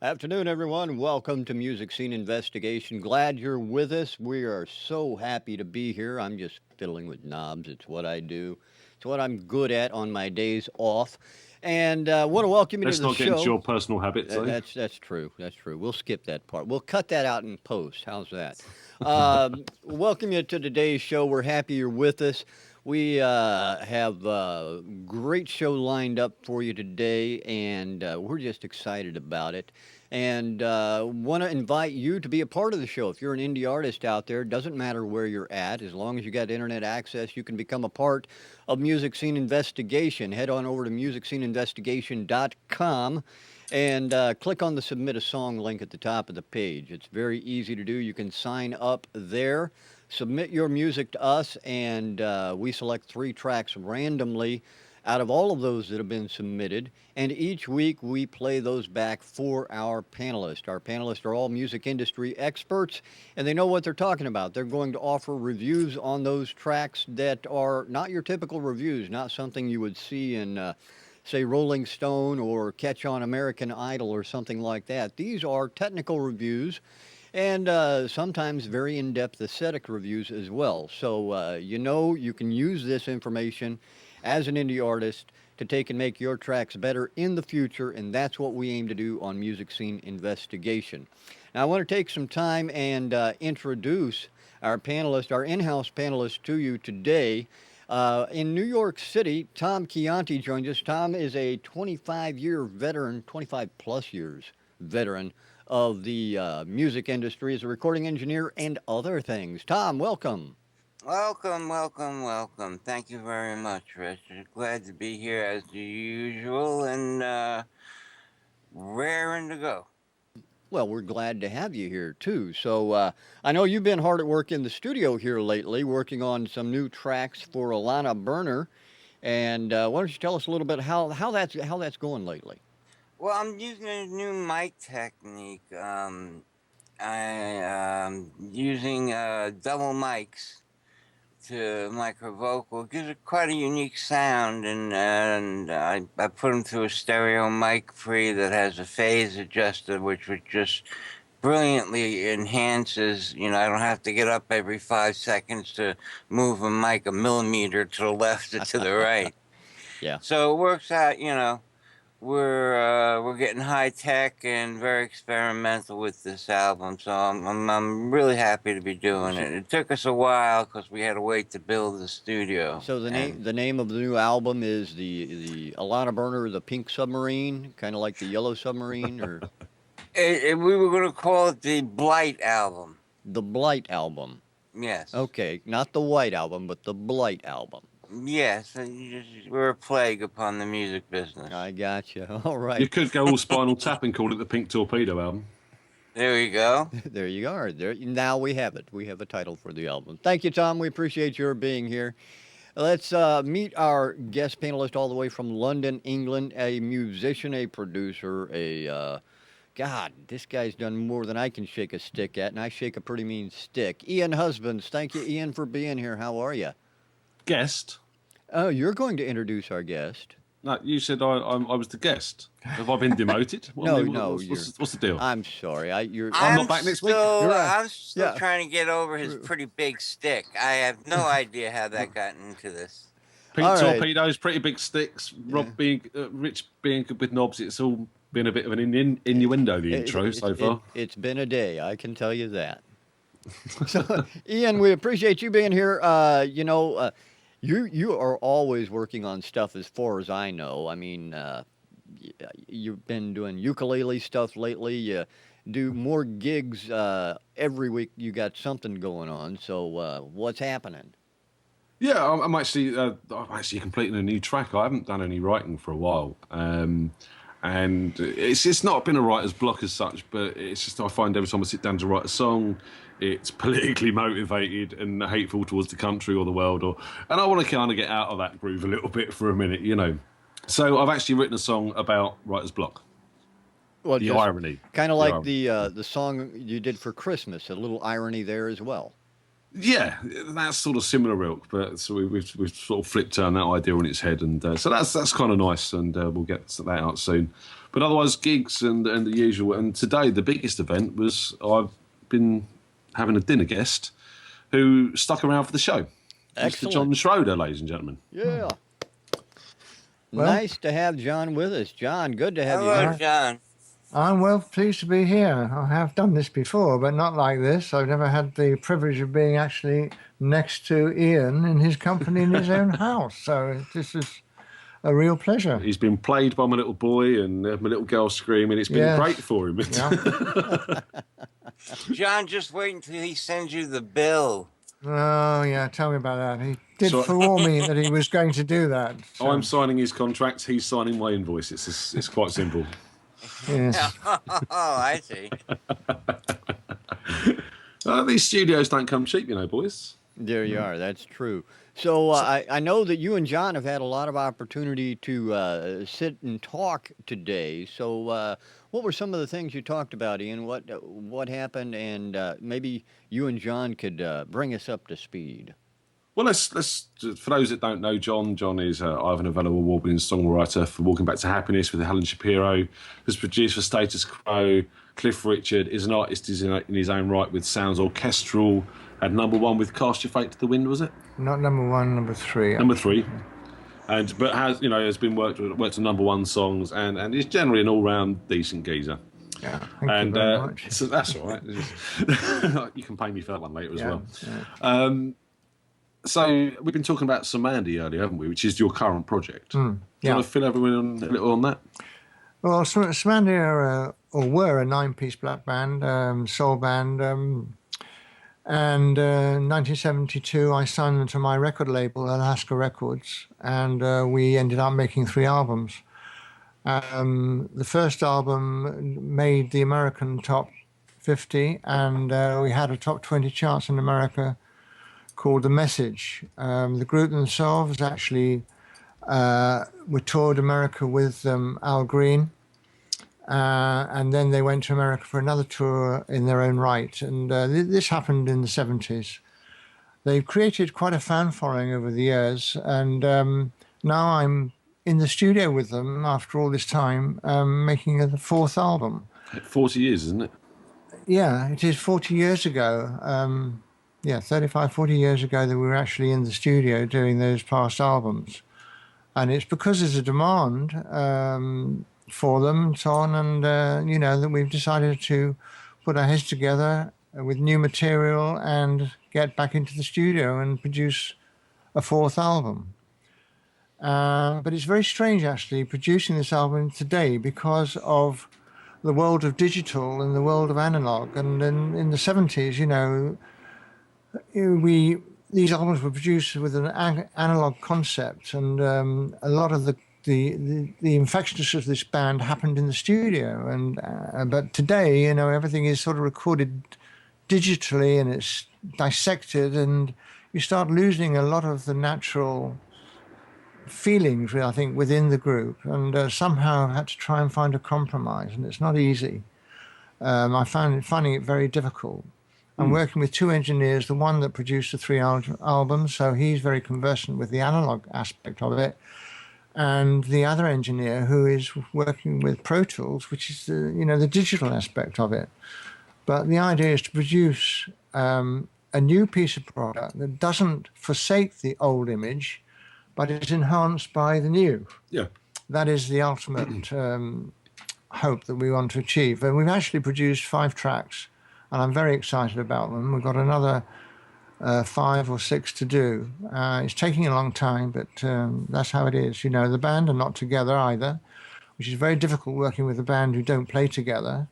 Afternoon, everyone. Welcome to Music Scene Investigation. Glad you're with us. We are so happy to be here. I'm just fiddling with knobs. It's what I do. It's what I'm good at on my days off. And want to welcome you to Let's the not get into show. your personal habits, though. That's true. That's true. We'll skip that part. We'll cut that out in post. How's that? Welcome you to today's show. We're happy you're with us. We have a great show lined up for you today, and we're just excited about it. And want to invite you to be a part of the show. If you're an indie artist out there, doesn't matter where you're at, as long as you got internet access, you can become a part of Music Scene Investigation. Head on over to musicsceneinvestigation.com and click on the Submit a Song link at the top of the page. It's very easy to do. You can sign up there, submit your music to us, and we select 3 tracks randomly out of all of those that have been submitted. And each week we play those back for our panelists. Our panelists are all music industry experts, and they know what they're talking about. They're going to offer reviews on those tracks that are not your typical reviews, not something you would see in say Rolling Stone or Catch on American Idol or something like that. These are technical reviews and sometimes very in depth aesthetic reviews as well. So, you can use this information as an indie artist to take and make your tracks better in the future, and that's what we aim to do on Music Scene Investigation. Now, I want to take some time and introduce our panelist, our in house panelist, to you today. In New York City, Tom Chianti joins us. Tom is a 25-year veteran, 25 plus years veteran of the music industry as a recording engineer and other things. Tom, welcome. Welcome, welcome, welcome. Thank you very much, Richard. Glad to be here as usual and raring to go. Well, we're glad to have you here too. So I know you've been hard at work in the studio here lately, working on some new tracks for Alana Burner. And why don't you tell us a little bit how that's going lately? Well, I'm using a new mic technique. Using double mics to micro vocal. It gives it quite a unique sound, and I put them through a stereo mic free that has a phase adjuster, which just brilliantly enhances. I don't have to get up every 5 seconds to move a mic a millimeter to the left or to the right. Yeah. So it works out. We're getting high tech and very experimental with this album, so I'm really happy to be doing it. It took us a while because we had to wait to build the studio. So the name of the new album is the Alana Burner, the Pink Submarine, kind of like the Yellow Submarine, or We were going to call it the Blight album. the Blight album. Yes. Okay, not the White album, but the Blight album. Yes, we're a plague upon the music business. I got you. All right. You could go all Spinal Tap and call it the Pink Torpedo album. There you go. There you are. There now we have it. We have a title for the album. Thank you, Tom. We appreciate your being here. Let's meet our guest panelist all the way from London, England. A musician, a producer, God, this guy's done more than I can shake a stick at, and I shake a pretty mean stick. Ian Husbands, thank you, Ian, for being here. How are you? Guest? Oh, you're going to introduce our guest. No, you said I was the guest. Have I been demoted? What's the deal? I'm sorry. I'm not back next week. I'm still trying to get over his pretty big stick. I have no idea how that got into this. Pink Torpedoes, pretty big sticks. Rob being Rich being good with knobs. It's all been a bit of an innuendo, the intro so far. It's been a day, I can tell you that. So, Ian, we appreciate you being here. You are always working on stuff as far as I know. I mean, you've been doing ukulele stuff lately. You do more gigs every week. You got something going on. So what's happening? Yeah, I'm actually completing a new track. I haven't done any writing for a while. And it's not been a writer's block as such, but it's just I find every time I sit down to write a song, it's politically motivated and hateful towards the country or the world, and I want to kind of get out of that groove a little bit for a minute, So I've actually written a song about writer's block. Well, the irony, kind of like the song you did for Christmas. A little irony there as well. Yeah, that's sort of similar ilk, but so we've sort of flipped that idea on its head, and so that's kind of nice, and we'll get that out soon. But otherwise, gigs and the usual. And today, the biggest event was I've been having a dinner guest who stuck around for the show. Excellent. Mr. John Schroeder, ladies and gentlemen. Yeah. Well, nice to have John with us. John, good to have you Hello, here. John. I'm well pleased to be here. I have done this before, but not like this. I've never had the privilege of being actually next to Aeon in his company in his own house. So this is a real pleasure. He's been played by my little boy and my little girl screaming. It's been Yes. great for him. Yeah. John, just wait until he sends you the bill. Oh, yeah, tell me about that. He did So- forewarn me that he was going to do that. So, I'm signing his contract. He's signing my invoice. It's quite simple. yes. Oh, I see. These studios don't come cheap, you know, boys. There you are. That's true. So I know that you and John have had a lot of opportunity to sit and talk today. So what were some of the things you talked about, Ian? What happened? And maybe you and John could bring us up to speed. Well, let's for those that don't know, John is Ivor Novello Award-winning songwriter for Walking Back to Happiness with Helen Shapiro, has produced for Status Quo. Cliff Richard is an artist in his own right with Sounds Orchestral. Had #1 with Cast Your Fate to the Wind, was it? Not number one, number three. Number 3. But has been worked on #1 songs and is generally an all-round decent geezer. Yeah, thank you very much. So that's all right. You can pay me for that one later as well. Yeah. So we've been talking about Samandi earlier, haven't we? Which is your current project. Do you yeah. want to fill everyone a little on that? Well, Samandi were a 9-piece black band, soul band. And in 1972, I signed them to my record label, Alaska Records, and we ended up making 3 albums. The first album made the American top 50, and we had a top 20 charts in America called The Message. The group themselves actually we toured America with Al Green, and then they went to America for another tour in their own right. And this happened in the 70s. They've created quite a fan following over the years, and now I'm in the studio with them after all this time, making the 4th album. 40 years, isn't it? Yeah, it is 40 years ago. 35, 40 years ago that we were actually in the studio doing those past albums. And it's because there's a demand for them and so on, and, that we've decided to put our heads together with new material and get back into the studio and produce a 4th album. But it's very strange, actually, producing this album today because of the world of digital and the world of analog. And in the 70s, these albums were produced with an analog concept, and a lot of the infectiousness of this band happened in the studio. And but today, everything is sort of recorded digitally, and it's dissected, and you start losing a lot of the natural feelings, I think, within the group. And somehow I had to try and find a compromise, and it's not easy. I finding it very difficult. I'm working with 2 engineers, the one that produced the 3 albums, so he's very conversant with the analog aspect of it, and the other engineer who is working with Pro Tools, which is the digital aspect of it. But the idea is to produce a new piece of product that doesn't forsake the old image, but is enhanced by the new. Yeah. That is the ultimate hope that we want to achieve. And we've actually produced 5 tracks, and I'm very excited about them. We've got another 5 or 6 to do. It's taking a long time, but that's how it is. The band are not together either, which is very difficult working with a band who don't play together.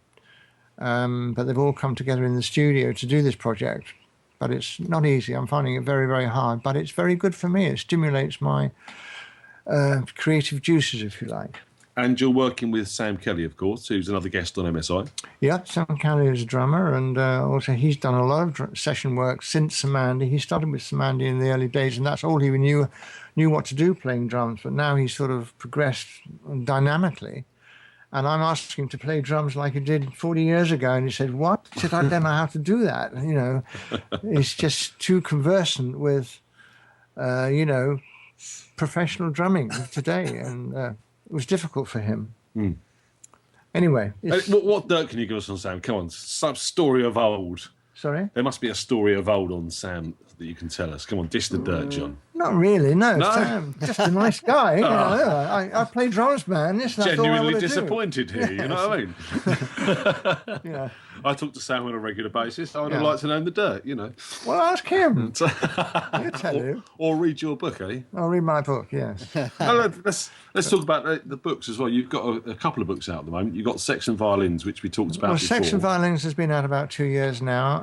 But they've all come together in the studio to do this project. But it's not easy. I'm finding it very, very hard. But it's very good for me. It stimulates my creative juices, if you like. And you're working with Sam Kelly, of course, who's another guest on MSI. Yeah, Sam Kelly is a drummer, and also he's done a lot of session work since Samandi. He started with Samandi in the early days, and that's all he knew what to do, playing drums. But now he's sort of progressed dynamically, And I'm asking him to play drums like he did 40 years ago. And he said, what? He said, I don't know how to do that. You know, he's just too conversant with, you know, professional drumming today. And it was difficult for him. Anyway. What dirt can you give us on Sam? Come on, some story of old. Sorry? There must be a story of old on Sam that you can tell us. Come on, dish the dirt, John. Not really, no. No? Sam, just a nice guy. You know, I play drums, man. That's all I Genuinely want to disappointed here, you know what I mean? Yeah. I talk to Sam on a regular basis. I would like to know the dirt, you know. Well, ask him. He'll tell you. Or read your book, eh? I'll read my book, yes. Let's talk about the books as well. You've got a couple of books out at the moment. You've got Sex and Violins, which we talked about before. Sex and Violins has been out about 2 years now.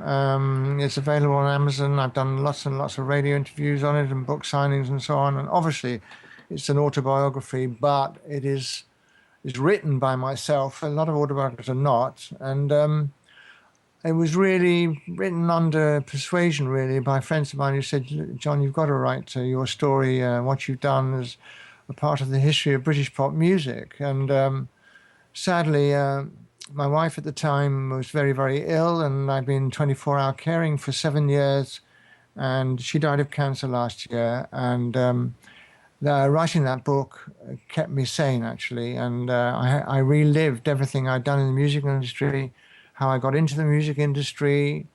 It's available on Amazon. I've done lots and lots of radio interviews on it and book signings and so on. And obviously, it's an autobiography, but it's written by myself. A lot of autobiographies are not. And it was really written under persuasion, really, by friends of mine who said, John, you've got to write your story, what you've done as a part of the history of British pop music. And sadly, my wife at the time was very, very ill, and I'd been 24-hour caring for 7 years, and she died of cancer last year. And writing that book kept me sane, actually, and I relived everything I'd done in the music industry, how I got into the music industry,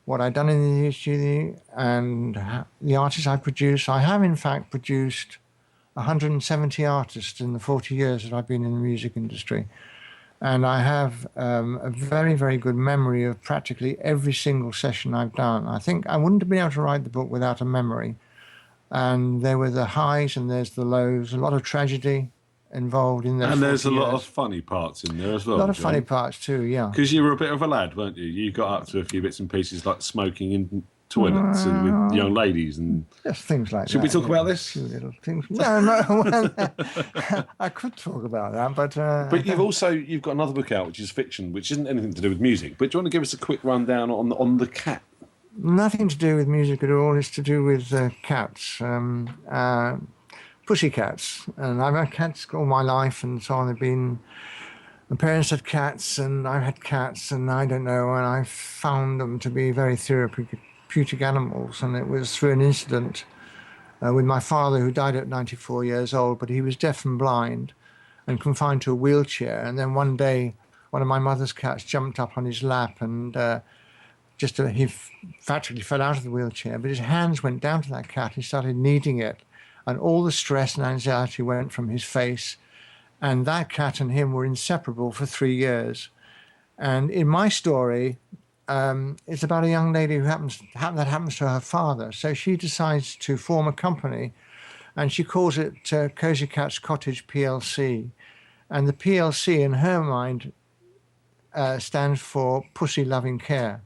what I'd done in the industry, and the artists I produced. I have, in fact, produced 170 artists in the 40 years that I've been in the music industry. And I have a very, very good memory of practically every single session I've done. I think I wouldn't have been able to write the book without a memory. And there were the highs and there's the lows, a lot of tragedy involved in those. And there's a lot years. of funny parts in there as well. A lot of John. funny parts too, yeah. Because you were a bit of a lad, weren't you? You got up to a few bits and pieces like smoking in toilets and with young ladies and Just things like Should that. we talk about this? Few little things. No, well, I could talk about that, but But you've got another book out which is fiction, which isn't anything to do with music. But do you want to give us a quick rundown on the cat? nothing to do with music at all. It's to do with cats, pussycats. And I've had cats all my life and so on. My parents had cats and I've had cats and I don't know, and I found them to be very therapeutic animals. And it was through an incident with my father, who died at 94 years old, but he was deaf and blind and confined to a wheelchair. And then one day, one of my mother's cats jumped up on his lap and he practically fell out of the wheelchair, but his hands went down to that cat. He started kneading it, and all the stress and anxiety went from his face. And that cat and him were inseparable for 3 years. And in my story, it's about a young lady that happens to her father. So she decides to form a company, and she calls it Cozy Cat's Cottage PLC. And the PLC, in her mind, stands for Pussy Loving Care.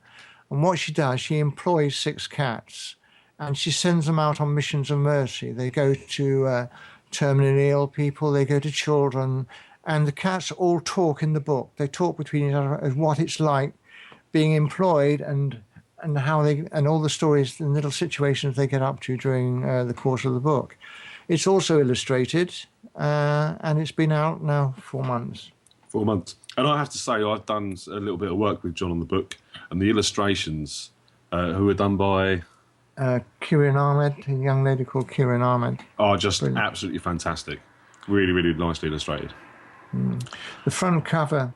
And what she does, she employs 6 cats, and she sends them out on missions of mercy. They go to terminally ill people, they go to children, and the cats all talk in the book. They talk between each other as what it's like being employed and how they, and all the stories and little situations they get up to during the course of the book. It's also illustrated, and it's been out now 4 months. 4 months. And I have to say, I've done a little bit of work with John on the book, and the illustrations, who were done by... Kieran Ahmed, a young lady called Kieran Ahmed. are just Brilliant. absolutely fantastic. Really, really nicely illustrated. The front cover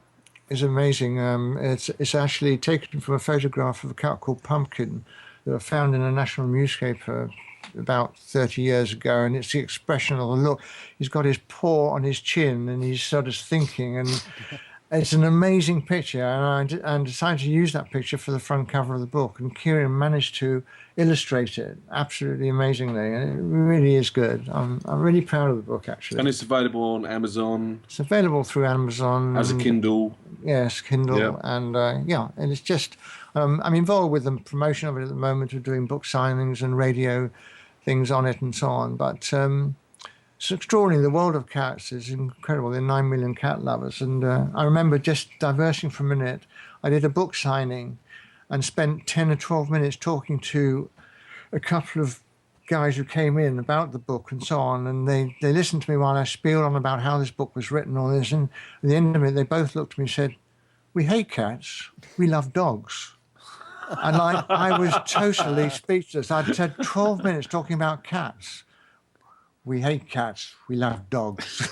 is amazing. It's actually taken from a photograph of a cat called Pumpkin that I found in a national newspaper about 30 years ago, and it's the expression of the look. He's got his paw on his chin and he's sort of thinking, and it's an amazing picture, and I decided to use that picture for the front cover of the book, and Kieran managed to illustrate it absolutely amazingly, and it really is good. I'm really proud of the book, actually. And it's available on Amazon. It's available through Amazon. As a Kindle. Yes, Kindle. Yeah. And and it's just, I'm involved with the promotion of it at the moment, of doing book signings and radio things on it and so on. But it's extraordinary. The world of cats is incredible. There are 9 million cat lovers. And I remember, just diversing for a minute, I did a book signing and spent 10 or 12 minutes talking to a couple of guys who came in about the book and so on, and they listened to me while I spieled on about how this book was written, all this, and at the end of it, they both looked at me and said, "We hate cats, we love dogs." And I was totally speechless. I'd said 12 minutes talking about cats. We hate cats, we love dogs.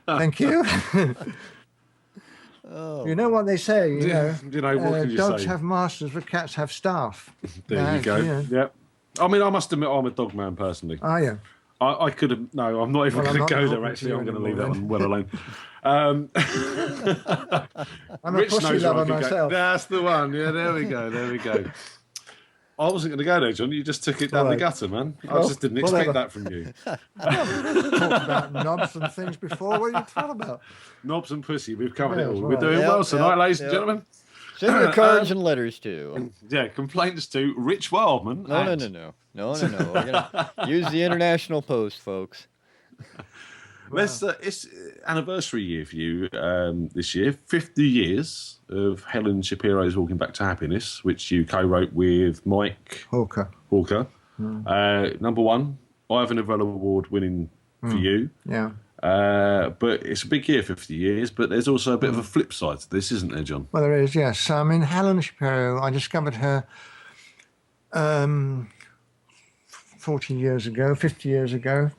Thank you. Oh. You know what they say, You know, what can you dogs say? have masters, but cats have staff. There you go. Yep. I mean, I must admit, I'm a dog man personally. Are you? I could have. No, I'm not even Well, going I'm to not go there. talking Actually, to you I'm going to leave anymore that one well alone. I'm a Rich pussy knows where I lover could go. myself. That's the one. Yeah, there we go. There we go. I wasn't going to go there, John. You just took it down the Right. gutter, man. I Well, just didn't expect whatever. that from you. Talked about knobs and things before. What are you talking about? Knobs and pussy. We've covered Yeah, it all. that's We're right. doing Yep, well tonight, yep, ladies and yep. gentlemen. Send your cards and letters too. Yeah, complaints to Rich Wildman. No. We're gonna use the International Post, folks. Let's. It's anniversary year for you this year. 50 years of Helen Shapiro's "Walking Back to Happiness," which you co-wrote with Mike Hawker. Hawker. Number one, Ivor Novello Award winning for you. Yeah. But it's a big year, 50 years. But there's also a bit of a flip side to this, isn't there, John? Well, there is, yes. I mean, Helen Shapiro, I discovered her 40 years ago, 50 years ago.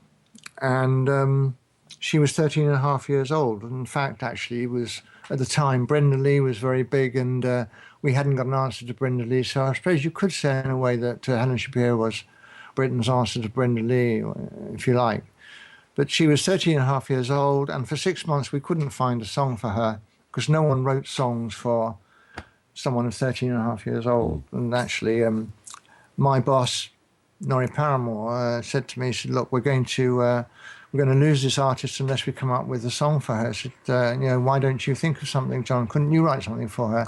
And she was 13 and a half years old. In fact, actually, was at the time, Brenda Lee was very big, and we hadn't got an answer to Brenda Lee. So I suppose you could say in a way that Helen Shapiro was Britain's answer to Brenda Lee, if you like. But she was 13 and a half years old, and for 6 months we couldn't find a song for her because no one wrote songs for someone of 13 and a half years old. And actually, my boss, Norrie Paramore, said to me, he said, "Look, we're going to lose this artist unless we come up with a song for her." I said, "Why don't you think of something, John? Couldn't you write something for her?"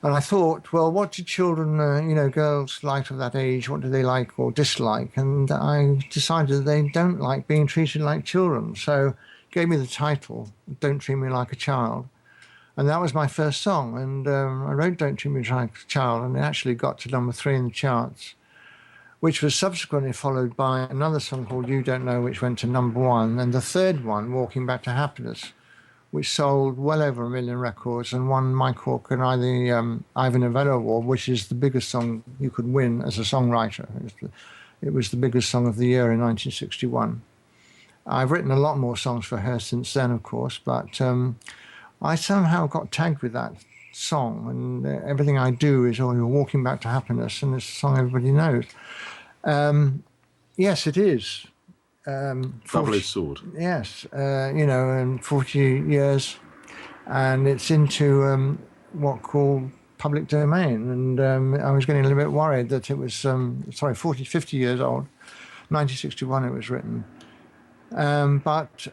And I thought, well, what do children, girls like of that age, what do they like or dislike? And I decided they don't like being treated like children. So gave me the title, "Don't Treat Me Like a Child." And that was my first song. And I wrote "Don't Treat Me Like a Child," and it actually got to number 3 in the charts, which was subsequently followed by another song called "You Don't Know," which went to number 1. And the third one, "Walking Back to Happiness," which sold well over 1 million records and won Mike Hawker and I the Ivor Novello Award, which is the biggest song you could win as a songwriter. It was the biggest song of the year in 1961. I've written a lot more songs for her since then, of course, but I somehow got tagged with that song, and everything I do is, "Oh, you're walking back to happiness," and it's a song everybody knows. Yes, it is. 40 Double-edged sword. Yes, and 40 years, and it's into what called public domain. And I was getting a little bit worried that it was, 50 years old. 1961 it was written. But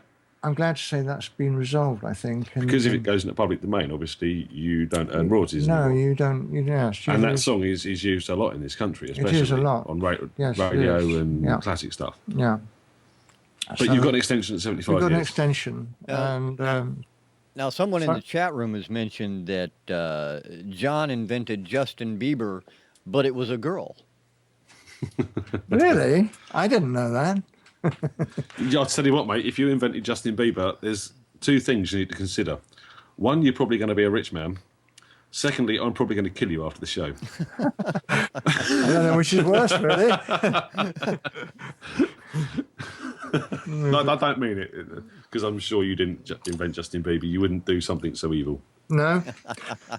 I'm glad to say that's been resolved, I think. And, Because if it goes into public domain, obviously you don't earn royalties no, anymore. you don't. Yes, And that song is used a lot in this country, especially is a lot. on Yes, it radio is. and Yeah. classic stuff. Yeah. But you've got an extension at 75 We've got an years. extension, and Now, someone in Sorry? the chat room has mentioned that John invented Justin Bieber, but it was a girl. really, I didn't know that. I'll tell you what, mate, if you invented Justin Bieber, there's 2 things you need to consider. One, you're probably going to be a rich man. Secondly, I'm probably going to kill you after the show. I don't know which is worse, really. No, I don't mean it, because I'm sure you didn't invent Justin Bieber. You wouldn't do something so evil. No,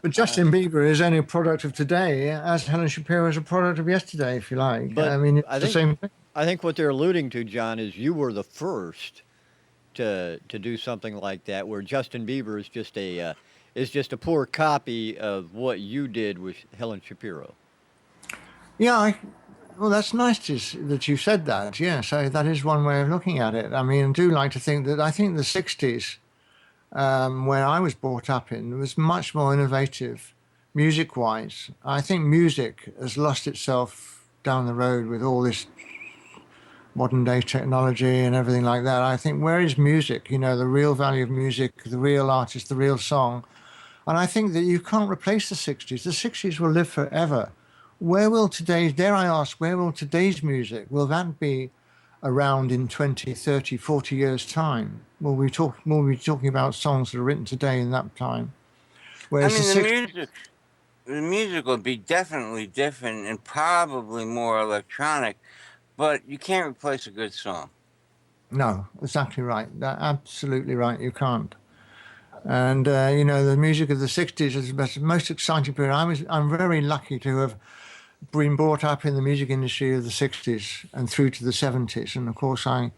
but Justin Bieber is only a product of today, as Helen Shapiro is a product of yesterday, if you like. But I mean, it's I the think- same thing. I think what they're alluding to, John, is you were the first to do something like that, where Justin Bieber is just a poor copy of what you did with Helen Shapiro. Yeah, well, that's nice that you said that. Yeah, so that is one way of looking at it. I mean, I do like to think that I think the 60s, where I was brought up in, was much more innovative music-wise. I think music has lost itself down the road with all this modern-day technology and everything like that. I think, where is music? The real value of music, the real artist, the real song. And I think that you can't replace the 60s. The 60s will live forever where will today's, dare I ask, where will today's music, will that be around in 20, 30, 40 years' time? Will we talking about songs that are written today in that time? I Whereas mean, the the music will be definitely different and probably more electronic, but you can't replace a good song. No, exactly right. Absolutely right. You can't. And the music of the '60s is the most exciting period. I'm very lucky to have been brought up in the music industry of the '60s and through to the '70s. And of course, I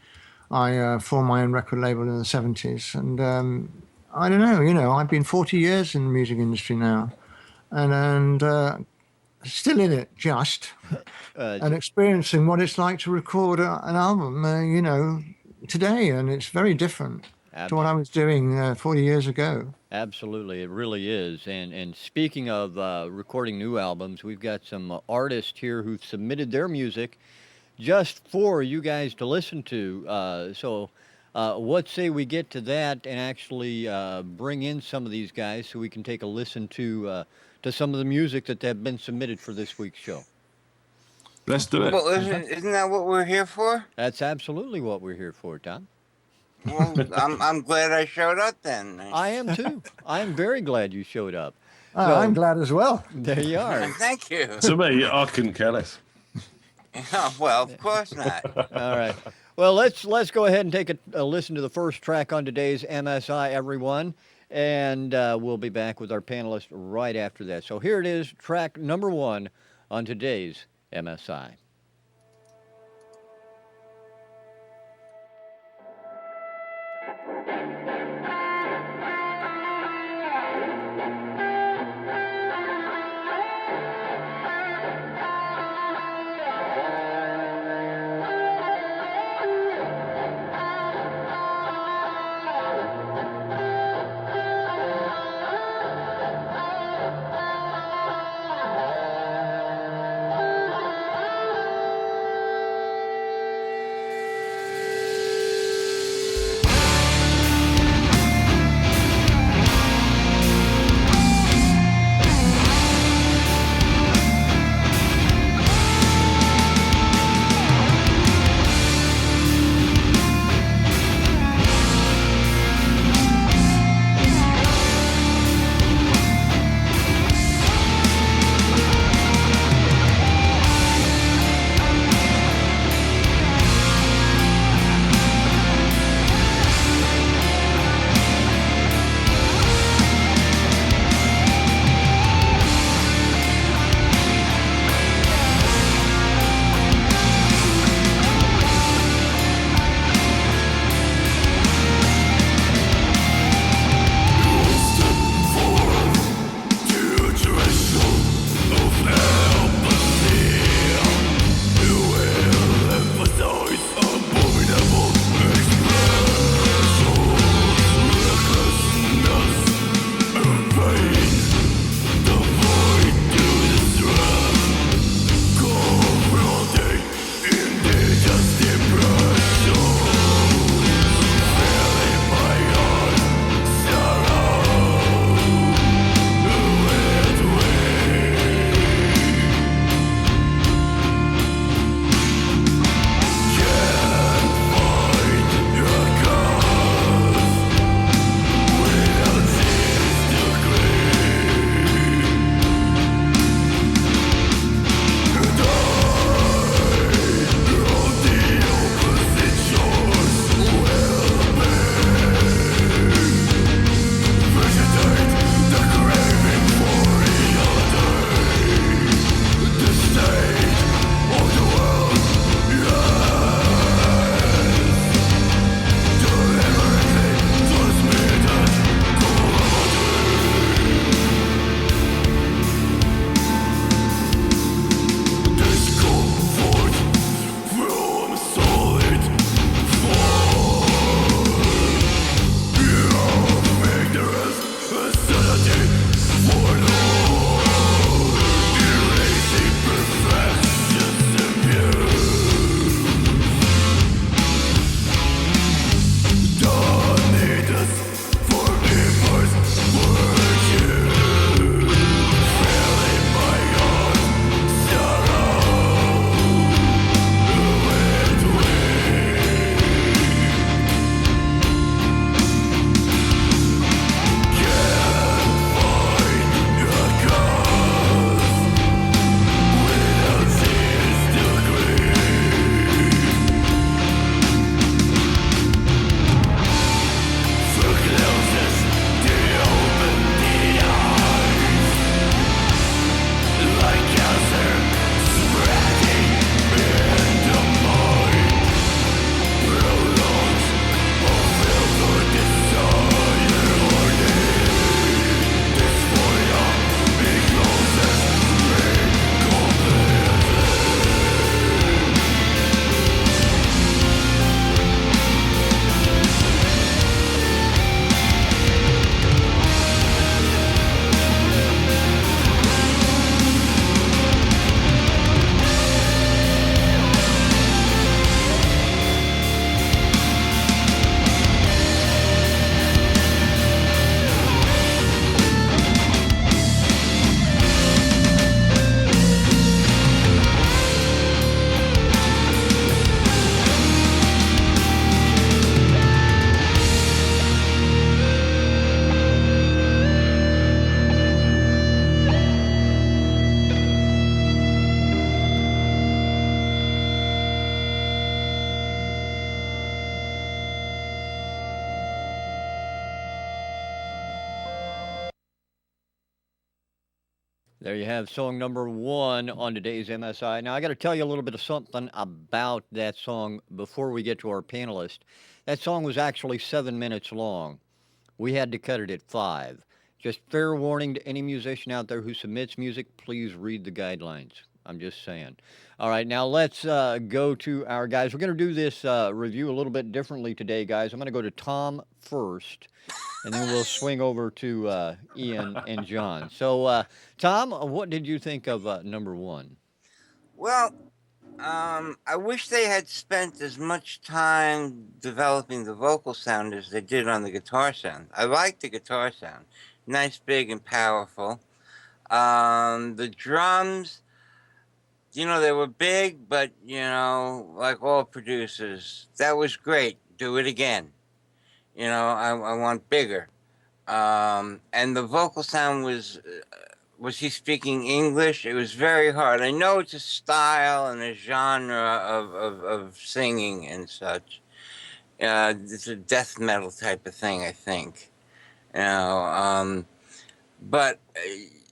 formed my own record label in the '70s. And I don't know. I've been 40 years in the music industry now, and still in it, just and experiencing what it's like to record an album. Today, and it's very different to what I was doing 40 years ago. Absolutely, it really is. And speaking of recording new albums, we've got some artists here who've submitted their music just for you guys to listen to. So, what say we get to that and actually bring in some of these guys so we can take a listen to some of the music that have been submitted for this week's show. Let's do it. Well, isn't that what we're here for? That's absolutely what we're here for, Tom. Well, I'm glad I showed up then. I am too. I am very glad you showed up. I'm glad as well. There you are. Thank you. To me, I couldn't care less. Oh, well, of course not. All right. Well, let's go ahead and take a listen to the first track on today's MSI, everyone, and we'll be back with our panelists right after that. So here it is, track number 1 on today's MSI. There you have song number 1 on today's MSI. Now, I got to tell you a little bit of something about that song before we get to our panelist. That song was actually 7 minutes long. We had to cut it at 5. Just fair warning to any musician out there who submits music, please read the guidelines. I'm just saying. All right, now let's go to our guys. We're going to do this review a little bit differently today, guys. I'm going to go to Tom first, and then we'll swing over to Ian and John. So, Tom, what did you think of number 1? Well, I wish they had spent as much time developing the vocal sound as they did on the guitar sound. I like the guitar sound. Nice, big, and powerful. The drums, they were big, but, like all producers, that was great. Do it again. I want bigger. And the vocal sound was he speaking English? It was very hard. I know it's a style and a genre of singing and such. It's a death metal type of thing, I think. But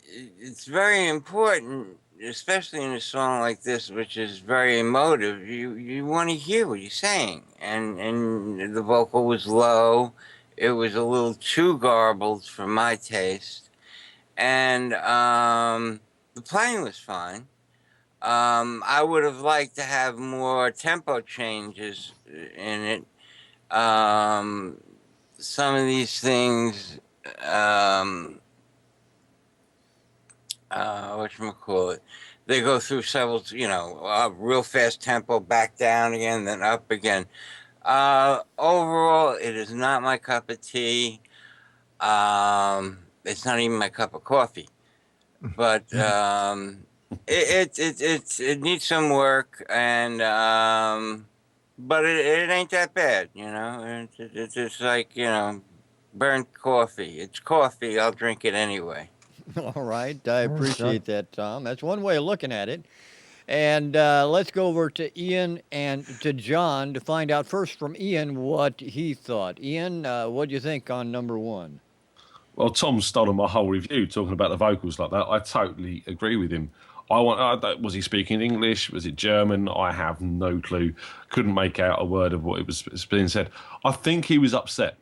it's very important, especially in a song like this, which is very emotive. You want to hear what he's saying, and the vocal was low. It was a little too garbled for my taste, and the playing was fine. I would have liked to have more tempo changes in it. Some of these things, whatchamacallit, they go through several, real fast tempo, back down again, then up again. Overall, it is not my cup of tea. It's not even my cup of coffee. But it needs some work, and but it ain't that bad, It's just like, burnt coffee. It's coffee. I'll drink it anyway. All right. I appreciate that, Tom. That's one way of looking at it. And let's go over to Ian and to John to find out first from Ian what he thought. Ian, what do you think on number 1? Well, Tom's stolen my whole review talking about the vocals like that. I totally agree with him. Was he speaking English? Was it German? I have no clue. Couldn't make out a word of what it was being said. I think he was upset.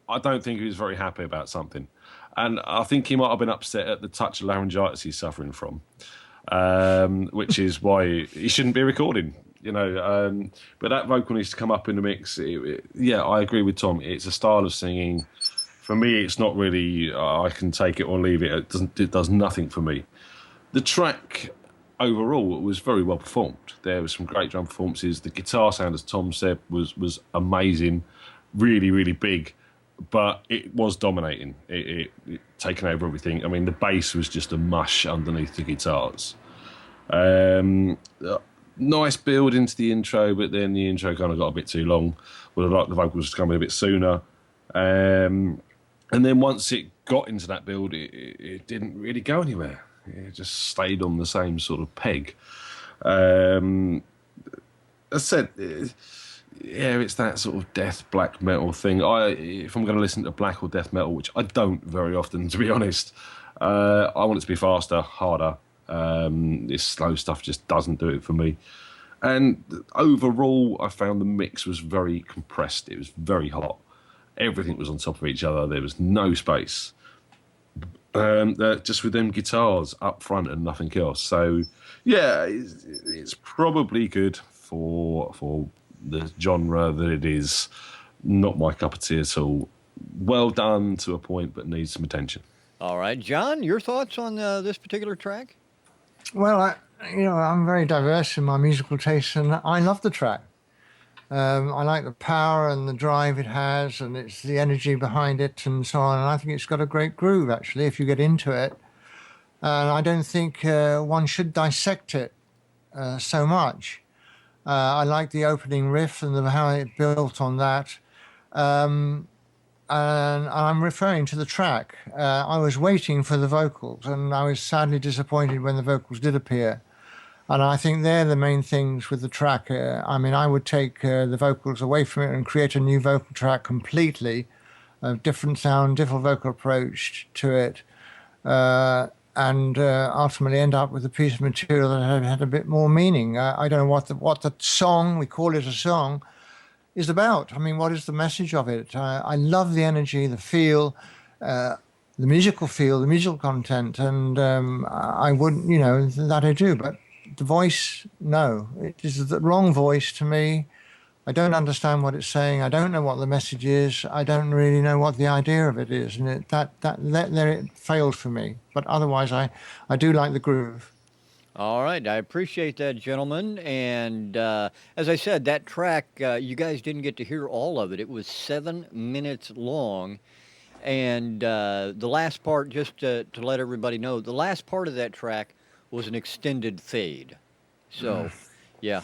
I don't think he was very happy about something. And I think he might have been upset at the touch of laryngitis he's suffering from, which is why he shouldn't be recording, But that vocal needs to come up in the mix. Yeah, I agree with Tom. It's a style of singing. For me, it's not really, I can take it or leave it. It does nothing for me. The track overall was very well performed. There were some great drum performances. The guitar sound, as Tom said, was amazing, really, really big. But it was dominating. It taken over everything. I mean, the bass was just a mush underneath the guitars. Nice build into the intro, but then the intro kind of got a bit too long. Would have liked the vocals to come in a bit sooner. And then once it got into that build, it didn't really go anywhere. It just stayed on the same sort of peg. As I said, it's that sort of death black metal thing. If I'm going to listen to black or death metal, which I don't very often, to be honest, I want it to be faster, harder. This slow stuff just doesn't do it for me. And overall, I found the mix was very compressed. It was very hot. Everything was on top of each other. There was no space. Just with them guitars up front and nothing else. So, yeah, it's probably good for the genre that it is. Not my cup of tea at all. Well done to a point, but needs some attention. All right, John, your thoughts on this particular track? Well, I'm very diverse in my musical taste, and I love the track. I like the power and the drive it has, and it's the energy behind it and so on. And I think it's got a great groove, actually, if you get into it. And I don't think one should dissect it so much. I like the opening riff and how it built on that. And I'm referring to the track. I was waiting for the vocals, and I was sadly disappointed when the vocals did appear. And I think they're the main things with the track. I would take the vocals away from it and create a new vocal track completely, a different sound, different vocal approach to it. and ultimately end up with a piece of material that had a bit more meaning. I don't know what the song, we call it a song, is about. I mean, what is the message of it? I love the energy, the feel, the musical feel, the musical content, and I wouldn't, that I do. But the voice, no, it is the wrong voice to me. I don't understand what it's saying. I don't know what the message is. I don't really know what the idea of it is, and there it failed for me. But otherwise, I do like the groove. All right, I appreciate that, gentlemen. And as I said, that track, you guys didn't get to hear all of it. It was 7 minutes long. And the last part, just to let everybody know, the last part of that track was an extended fade. So, yeah,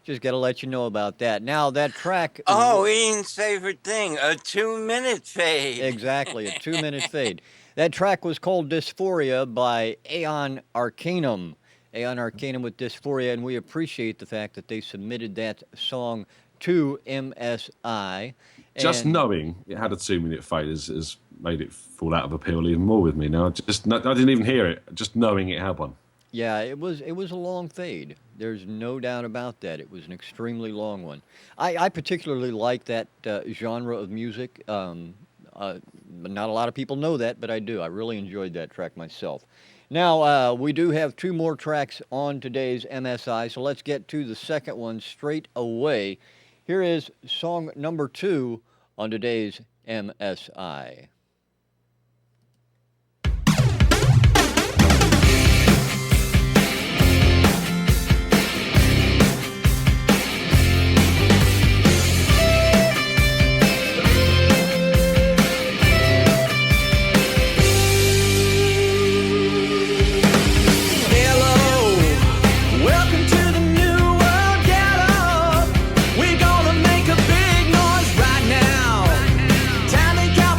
just got to let you know about that. Now, that track... Oh, Ian's favorite thing, a 2-minute fade. Exactly, a 2-minute fade. That track was called Dysphoria by Aeon Arcanum. Aeon Arcanum with Dysphoria, and we appreciate the fact that they submitted that song to MSI. Just knowing it had a 2-minute fade has made it fall out of appeal even more with me now. I didn't even hear it. Just knowing it had one. Yeah, it was a long fade. There's no doubt about that. It was an extremely long one. I particularly like that genre of music. Not a lot of people know that, but I do. I really enjoyed that track myself. Now, we do have 2 more tracks on today's MSI, so let's get to the second one straight away. Here is song number 2 on today's MSI.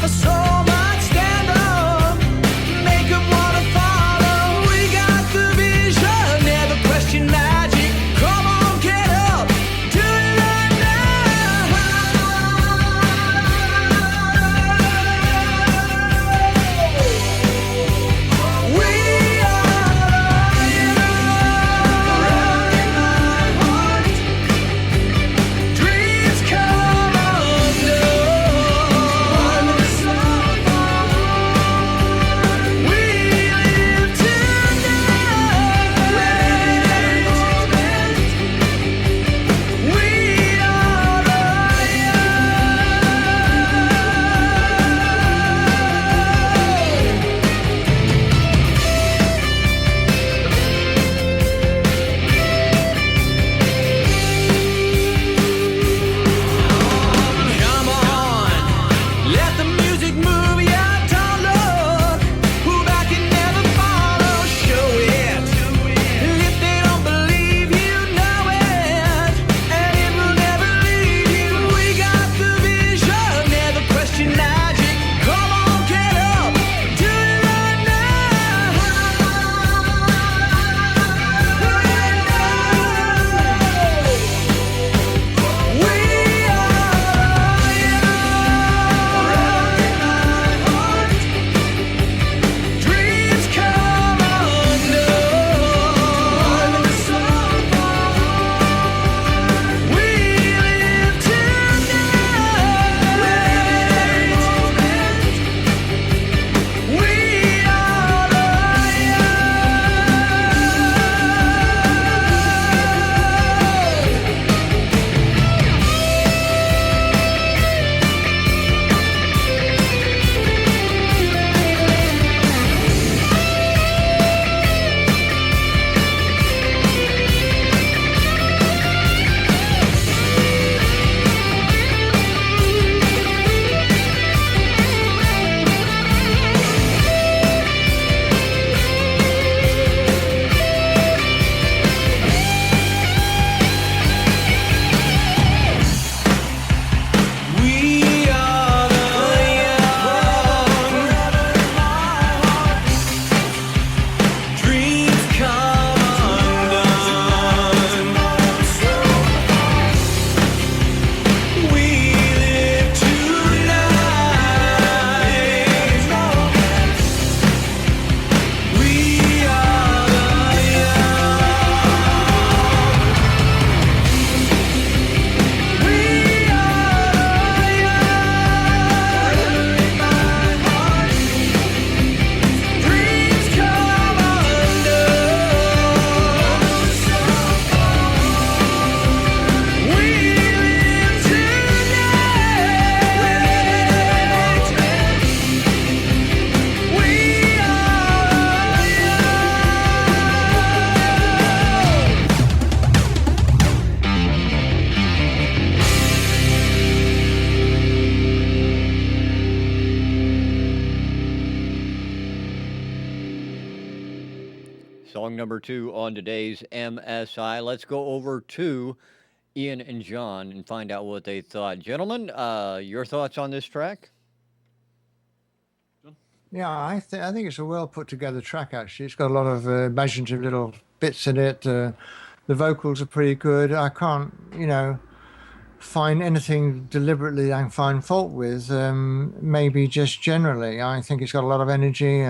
So Song number 2 on today's MSI. Let's go over to Ian and John and find out what they thought. Gentlemen, your thoughts on this track? Yeah, I think it's a well put together track. Actually, it's got a lot of imaginative little bits in it. The vocals are pretty good. I can't, find anything deliberately I find fault with. Maybe just generally, I think it's got a lot of energy.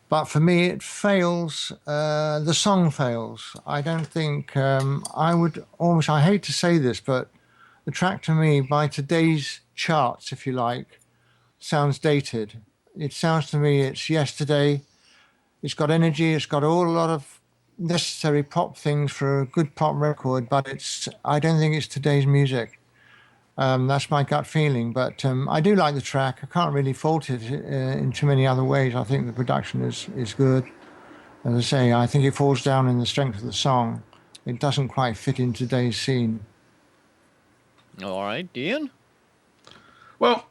But for me, it fails. The song fails. I don't think I hate to say this, but the track to me, by today's charts, if you like, sounds dated. It sounds to me it's yesterday. It's got energy. It's got a lot of necessary pop things for a good pop record, but I don't think it's today's music. That's my gut feeling, but I do like the track. I can't really fault it in too many other ways. I think the production is good. As I say, I think it falls down in the strength of the song. It doesn't quite fit in today's scene. All right, Ian? Well,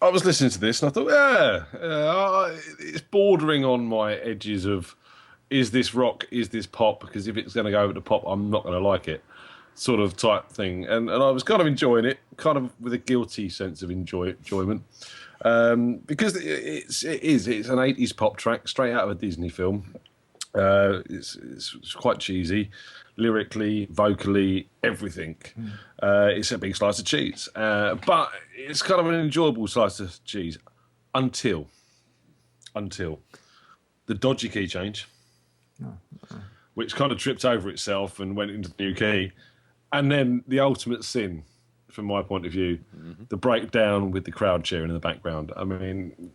I was listening to this and I thought, it's bordering on my edges of, is this rock, is this pop? Because if it's going to go over to pop, I'm not going to like it, sort of type thing. And I was kind of enjoying it, kind of with a guilty sense of enjoyment. Because it's an 80s pop track, straight out of a Disney film. It's quite cheesy, lyrically, vocally, everything. It's a big slice of cheese, but it's kind of an enjoyable slice of cheese until the dodgy key change, which kind of tripped over itself and went into the new key, and then the ultimate sin, from my point of view, the breakdown with the crowd cheering in the background. I mean,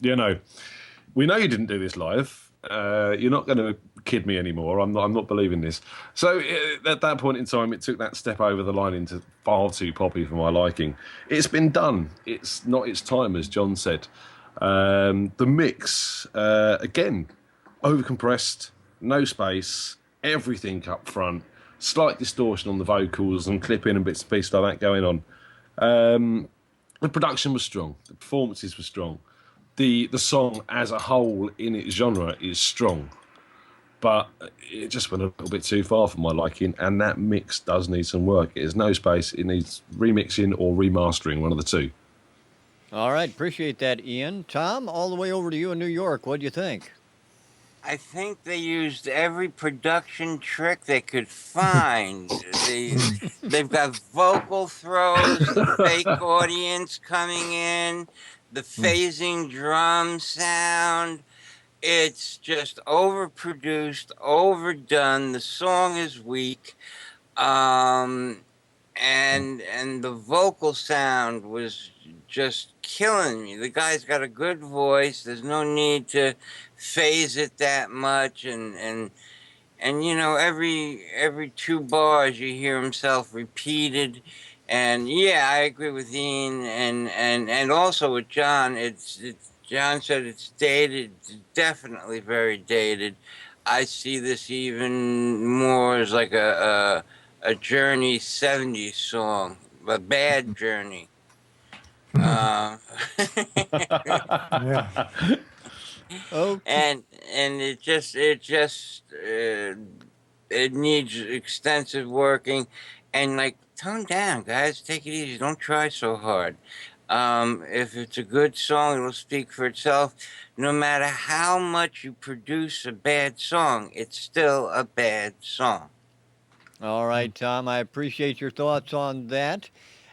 we know you didn't do this live. You're not going to kid me anymore. I'm not believing this. So at that point in time, it took that step over the line into far too poppy for my liking. It's been done. It's not its time, as John said. The mix, again, overcompressed, no space, everything up front, slight distortion on the vocals and clipping and bits and pieces like that going on. The production was strong. The performances were strong. The song as a whole in its genre is strong, but it just went a little bit too far for my liking, and that mix does need some work. It has no space. It needs remixing or remastering, one of the two. All right, appreciate that, Ian. Tom, all the way over to you in New York. What do you think? I think they used every production trick they could find. They've got vocal throws, the fake audience coming in, the phasing drum sound. It's just overproduced, overdone. The song is weak. And the vocal sound was just killing me. The guy's got a good voice. There's no need to phase it that much, and every 2 bars you hear himself repeated. And yeah, I agree with Ian and also with John. John said it's dated, definitely very dated. I see this even more as like a Journey 70s song, a bad Journey. Yeah. Oh, And it needs extensive working, and like, tone down, guys. Take it easy. Don't try so hard. If it's a good song, it'll speak for itself. No matter how much you produce a bad song, it's still a bad song. all right, Tom. I appreciate your thoughts on that.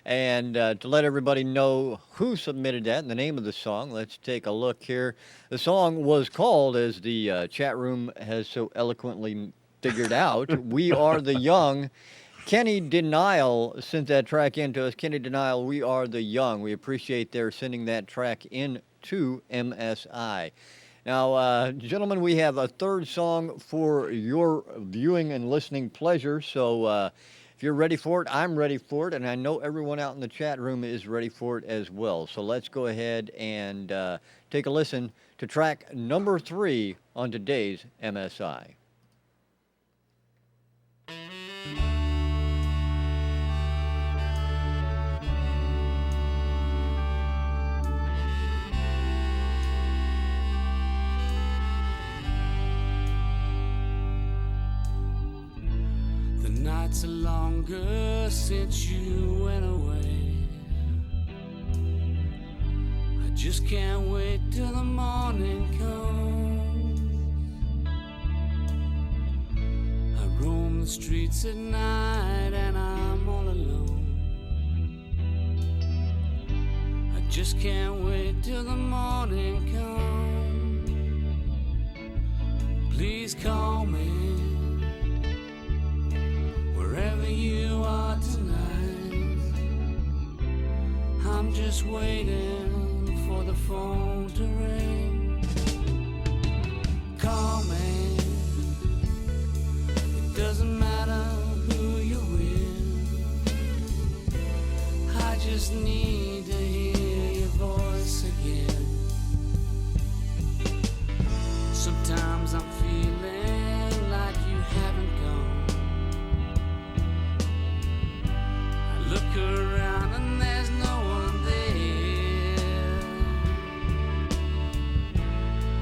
And to let everybody know who submitted that and the name of the song, let's take a look here. The song was called, as the chat room has so eloquently figured out, We Are the Young. Kenni DeNile sent that track in to us. Kenni DeNile, We Are the Young. We appreciate their sending that track in to MSI. Now, gentlemen, we have a third song for your viewing and listening pleasure. So if you're ready for it, I'm ready for it. And I know everyone out in the chat room is ready for it as well. So let's go ahead and take a listen to track number 3 on today's MSI. nights are longer since you went away. I just can't wait till the morning comes. I roam the streets at night and I'm all alone. I just can't wait till the morning comes. Please call me wherever you are tonight. I'm just waiting for the phone to ring. Call me. It doesn't matter who you're with. I just need to hear your voice again. Sometimes I'm feeling like you haven't gone. I look around and there's no one there.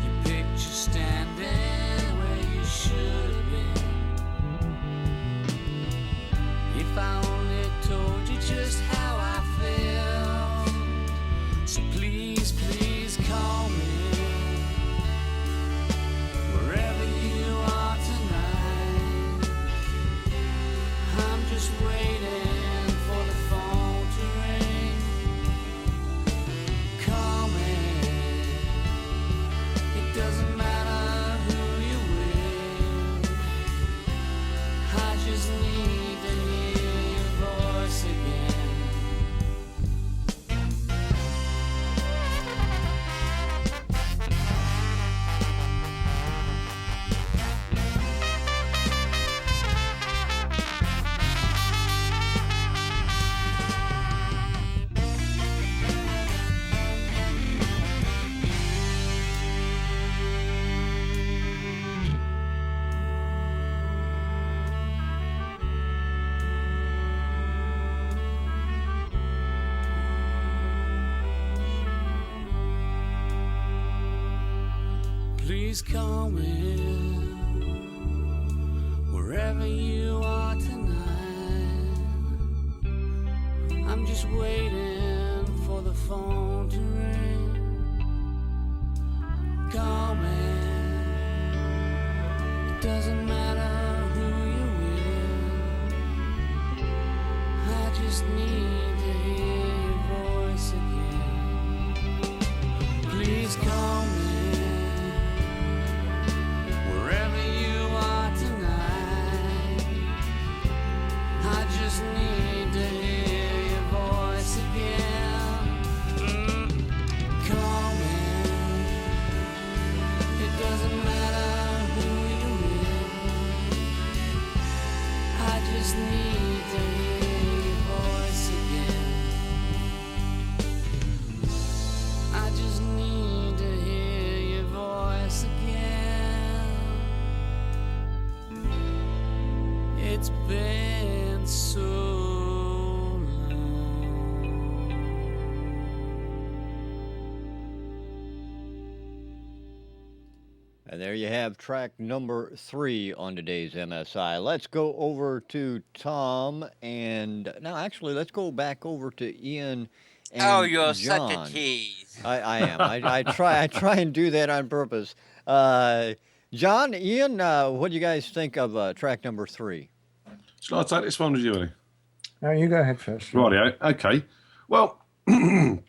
Your picture standing where you should have been. If I only told you just how I feel. So please, please call me wherever you are tonight. I'm just waiting for the phone to ring. Call me. It doesn't matter who you're with. I just need to hear your voice again. Please call me wherever you are tonight. I'm just waiting for the phone to ring. Call me. It doesn't matter who you're with. I just need to hear your voice again. Please call me. Wherever you are tonight, I just need to hear your voice again. Call me. It doesn't matter who you're with. I just need to hear your voice again. I just need to hear your voice again. It's been so long. And there you have track number 3 on today's MSI. Let's go over to Tom, and now actually let's go back over to Ian and Oh, you're John. such a tease. I am. I try and do that on purpose. John, Ian, what do you guys think of track number 3? Shall I take this one with you, Annie? No, you go ahead first. Rightio. Okay. Well, to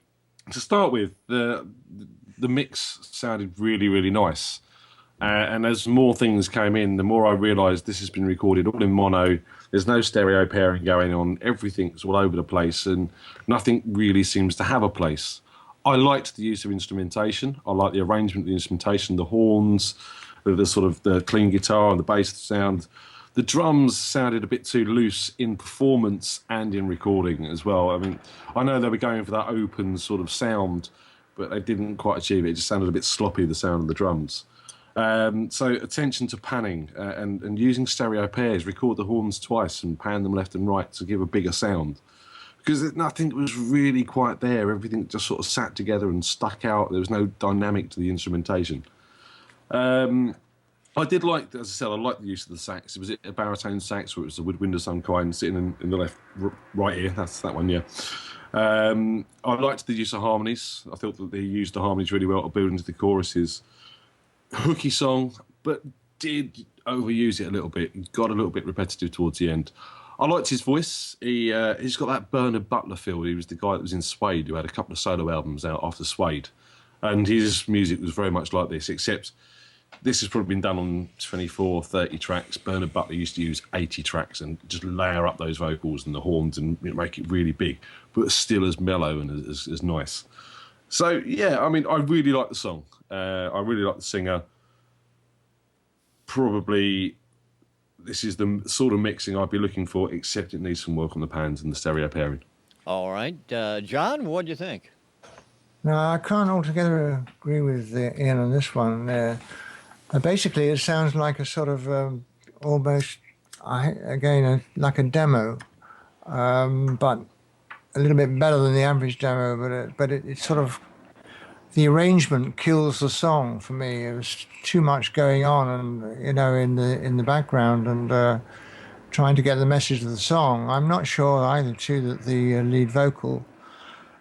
start with, the mix sounded really, really nice. And as more things came in, the more I realised this has been recorded all in mono. There's no stereo pairing going on. Everything's all over the place, and nothing really seems to have a place. I liked the use of instrumentation. I like the arrangement of the instrumentation, the horns, the sort of the clean guitar and the bass sound. The drums sounded a bit too loose in performance and in recording as well. I mean, I know they were going for that open sort of sound, but they didn't quite achieve it. It just sounded a bit sloppy, the sound of the drums. So attention to panning and using stereo pairs, record the horns twice and pan them left and right to give a bigger sound. Because nothing was really quite there. Everything just sort of sat together and stuck out. There was no dynamic to the instrumentation. I did like, as I said, I liked the use of the sax. Was it a baritone sax, or it was a woodwind of some kind sitting in the left, right ear? That's that one, yeah. I liked the use of harmonies. I thought that they used the harmonies really well to build into the choruses. Hooky song, but did overuse it a little bit. It got a little bit repetitive towards the end. I liked his voice. He's got that Bernard Butler feel. He was the guy that was in Suede, who had a couple of solo albums out after Suede. And his music was very much like this, except this has probably been done on 24, 30 tracks. Bernard Butler used to use 80 tracks and just layer up those vocals and the horns and make it really big, but still as mellow and as nice. So, yeah, I mean, I really like the song. I really like the singer. Probably this is the sort of mixing I'd be looking for, except it needs some work on the pans and the stereo pairing. All right. John, what do you think? No, I can't altogether agree with Ian on this one. Basically, it sounds like a sort of almost, like a demo, but a little bit better than the average demo. But it's sort of, the arrangement kills the song for me. It was too much going on, and in the background, and trying to get the message of the song. I'm not sure either too that the lead vocal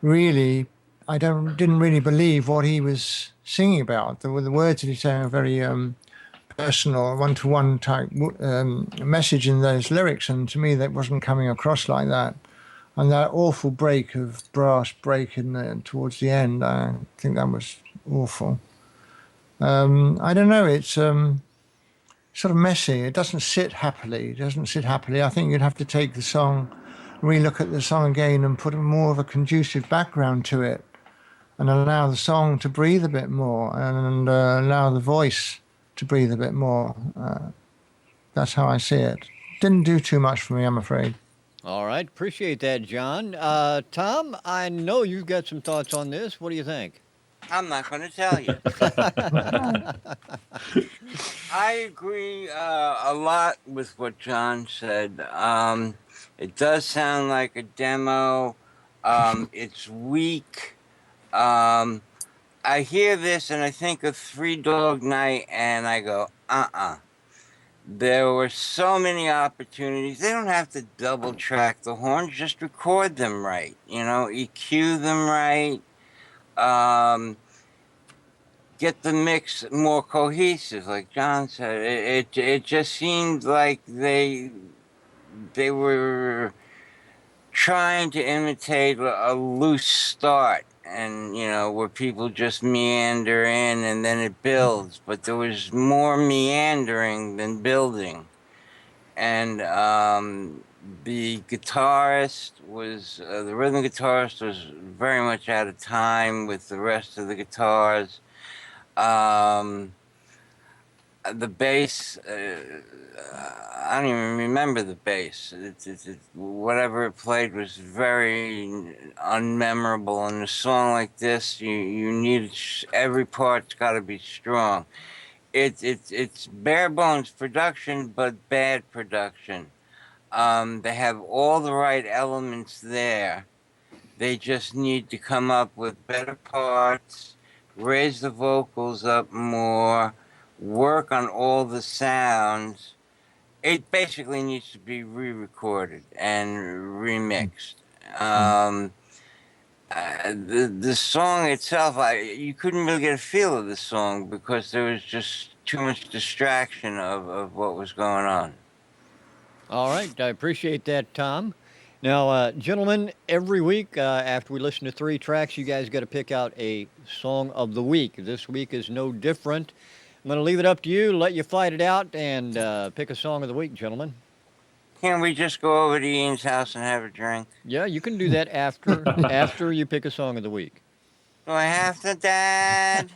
really, didn't really believe what he was singing about. The words that he's saying are very personal, one-to-one type message in those lyrics, and to me that wasn't coming across like that. And that awful break of brass break towards the end, I think that was awful. I don't know, it's sort of messy. It doesn't sit happily. I think you'd have to take the song, re-look at the song again and put more of a conducive background to it, and allow the song to breathe a bit more, and allow the voice to breathe a bit more. That's how I see it. Didn't do too much for me, I'm afraid. All right. Appreciate that, John. Tom, I know you've got some thoughts on this. What do you think? I'm not going to tell you. I agree a lot with what John said. It does sound like a demo. It's weak. I hear this and I think of Three Dog Night and I go, There were so many opportunities. They don't have to double track the horns, just record them right, EQ them right. Get the mix more cohesive, like John said. It just seemed like they were trying to imitate a loose start, and where people just meander in and then it builds. But there was more meandering than building, and the guitarist was the rhythm guitarist was very much out of time with the rest of the guitars. The bass, I don't even remember the bass. Whatever it played was very unmemorable. In a song like this, you need every part's got to be strong. It's bare bones production, but bad production. They have all the right elements there. They just need to come up with better parts, raise the vocals up more, work on all the sounds. It basically needs to be re-recorded and remixed. The song itself, you couldn't really get a feel of the song because there was just too much distraction of what was going on. All right. I appreciate that, Tom. Now, gentlemen, every week after we listen to 3 tracks, you guys got to pick out a song of the week. This week is no different. I'm going to leave it up to you, let you fight it out, and pick a song of the week, gentlemen. Can't we just go over to Ian's house and have a drink? Yeah, you can do that after you pick a song of the week. Do I have to, Dad?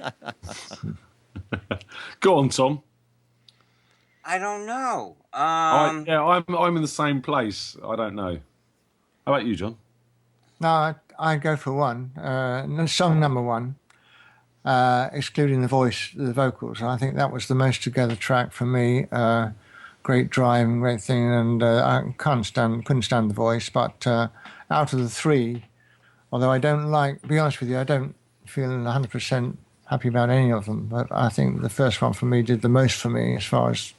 Go on, Tom. I don't know. I'm in the same place. I don't know. How about you, John? No, I go for one. Song number 1, excluding the vocals. I think that was the most together track for me. Great drive and great thing, and I couldn't stand the voice. But out of the 3, although I don't be honest with you, I don't feel 100% happy about any of them. But I think the first one for me did the most for me as far as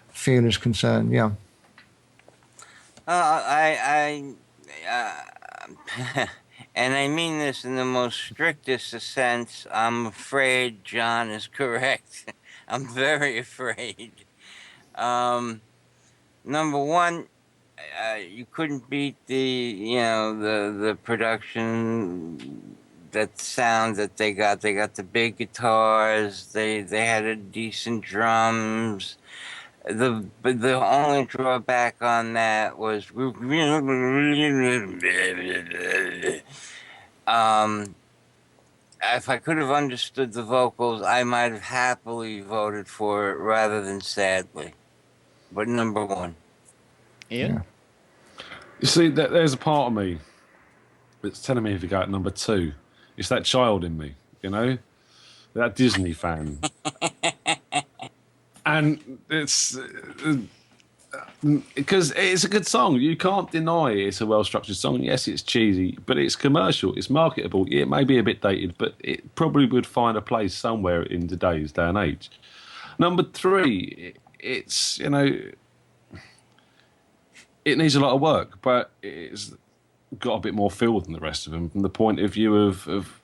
feel is concerned. Yeah. And I mean this in the most strictest of sense. I'm afraid John is correct. I'm very afraid. Number one, you couldn't beat the production, that sound that they got. They got the big guitars. They had a decent drums. But the only drawback on that was if I could have understood the vocals, I might have happily voted for it rather than sadly. But number one. Ian? Yeah. You see, there's a part of me that's telling me if you go at number two, it's that child in me, you know, that Disney fan. And it's because it's a good song. You can't deny it's a well-structured song. Yes, it's cheesy, but it's commercial. It's marketable. It may be a bit dated, but it probably would find a place somewhere in today's day and age. Number three, it's, you know, it needs a lot of work, but it's got a bit more feel than the rest of them from the point of view of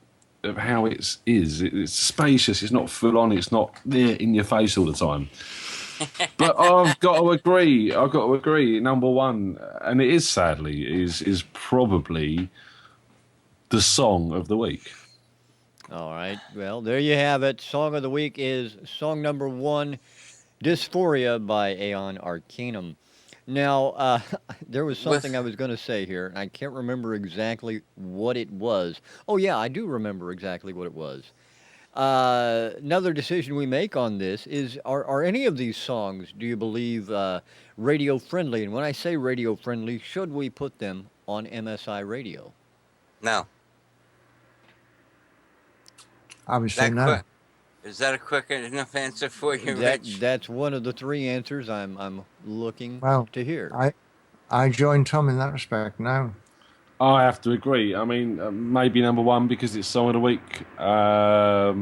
how it is. It's spacious. It's not full on. It's not there in your face all the time. But I've got to agree. Number one, and it is sadly, is probably the song of the week. All right. Well, there you have it. Song of the week is song number one, Dysphoria by Aeon Arcanum. Now, there was something I was going to say here, and I can't remember exactly what it was. Oh, yeah, I do remember exactly what it was. Another decision we make on this is, are any of these songs, do you believe, radio-friendly? And when I say radio-friendly, should we put them on MSI radio? No. I would say no. Is that a quick enough answer for you, Rich? That's one of the three answers I'm looking to hear. I join Tom in that respect. No. I have to agree. I mean, maybe number one because it's song of the week. But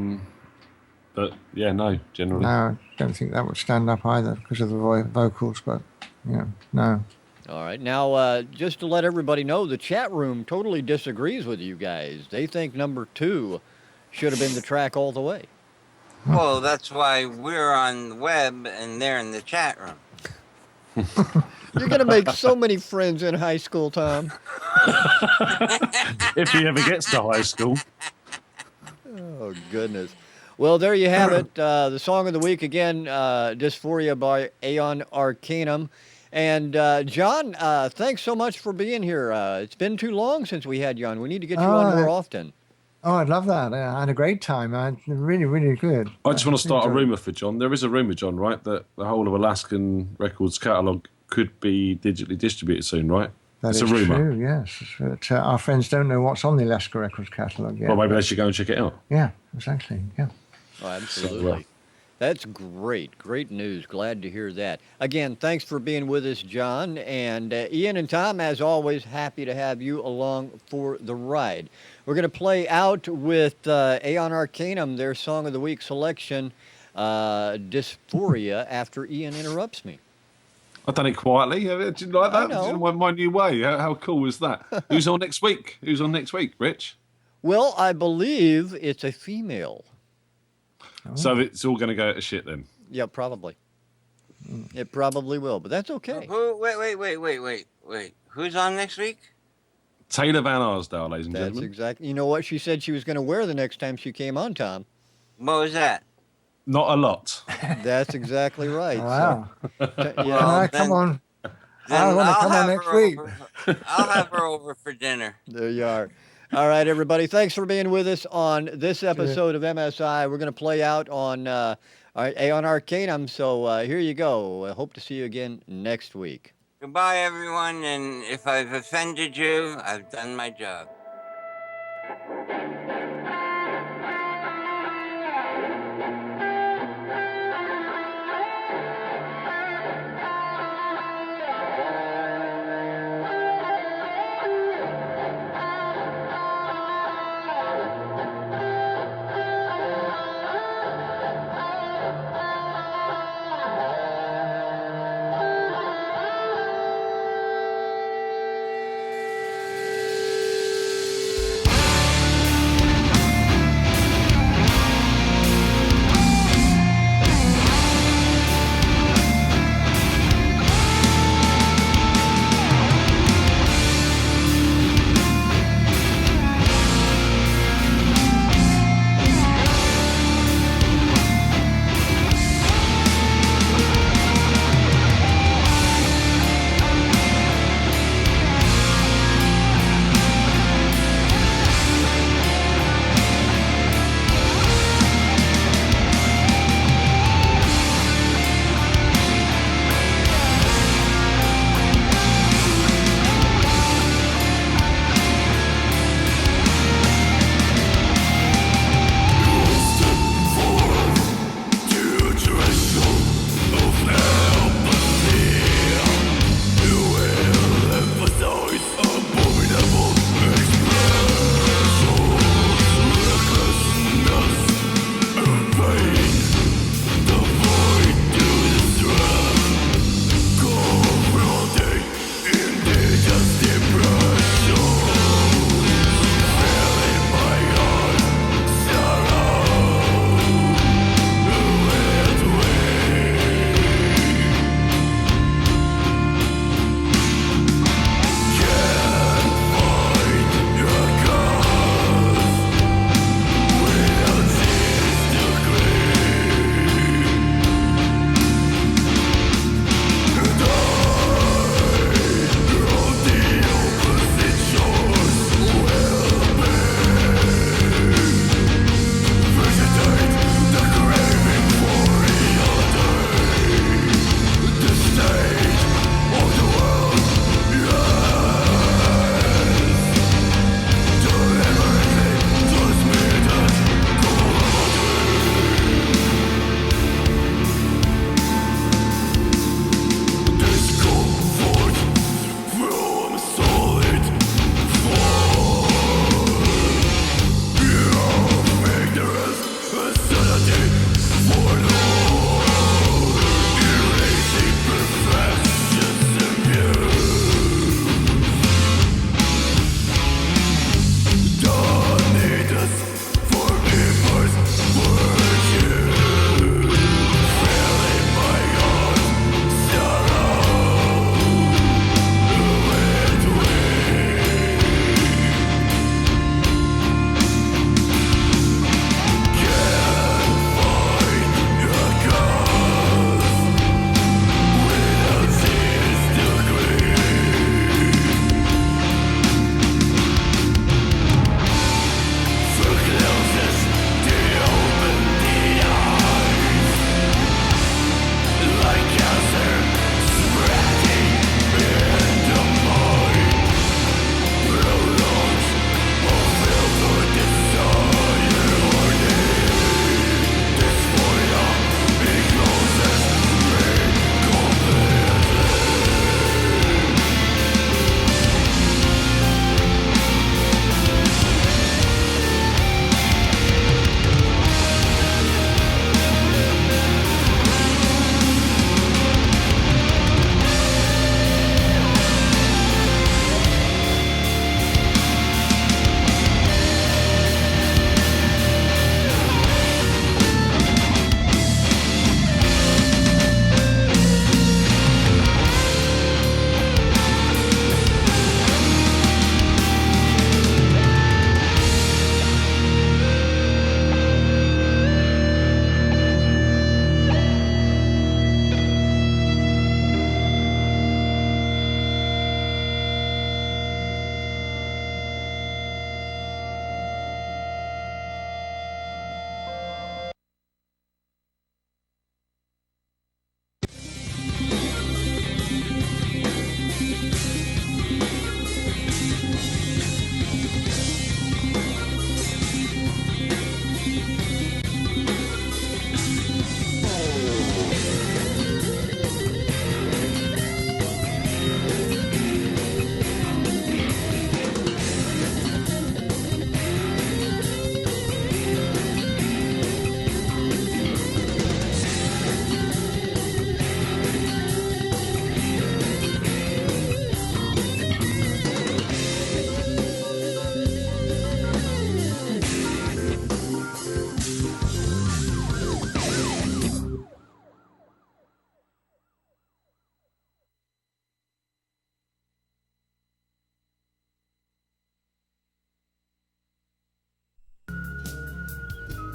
yeah, no, generally. No, I don't think that would stand up either because of the vocals. But yeah, no. All right. Now, just to let everybody know, the chat room totally disagrees with you guys. They think number two should have been the track all the way. Well, that's why we're on the web and they're in the chat room. You're going to make so many friends in high school, Tom. If he ever gets to high school. Oh, goodness. Well, there you have it. The song of the week, again, Dysphoria by Aeon Arcanum. And, John, thanks so much for being here. It's been too long since we had you on. We need to get you on more often. Oh, I'd love that. I had a great time. Really, really good. I just want to start a rumour for John. There is a rumour, John, right, that the whole of Alaskan Records catalogue could be digitally distributed soon, right? It's a rumour. True, yes. But, our friends don't know what's on the Alaska Records catalogue yet. Well, maybe they should go and check it out. Yeah, exactly. Yeah. Oh, absolutely. That's great. Great news. Glad to hear that. Again, thanks for being with us, John. And Ian and Tom, as always, happy to have you along for the ride. We're going to play out with Aeon Arcanum, their Song of the Week selection, Dysphoria, after Ian interrupts me. I've done it quietly. Did you like that? I know. My new way. How cool was that? Who's on next week? Who's on next week, Rich? Well, I believe it's a female. Oh. So it's all going to go to shit then? Yeah, probably. It probably will, but that's okay. Wait. Who's on next week? Taylor Van Arsdale, ladies and That's gentlemen. exactly. You know what she said she was going to wear the next time she came on, Tom? What was that? Not a lot. That's exactly right. Wow. So, Well, come on. Then I want to I'll come on have next her week. I'll have her over for dinner. there you are. All right, everybody. Thanks for being with us on this episode of MSI. We're going to play out on Aeon Arcanum. So here you go. I hope to see you again next week. Goodbye, everyone. And if I've offended you, I've done my job.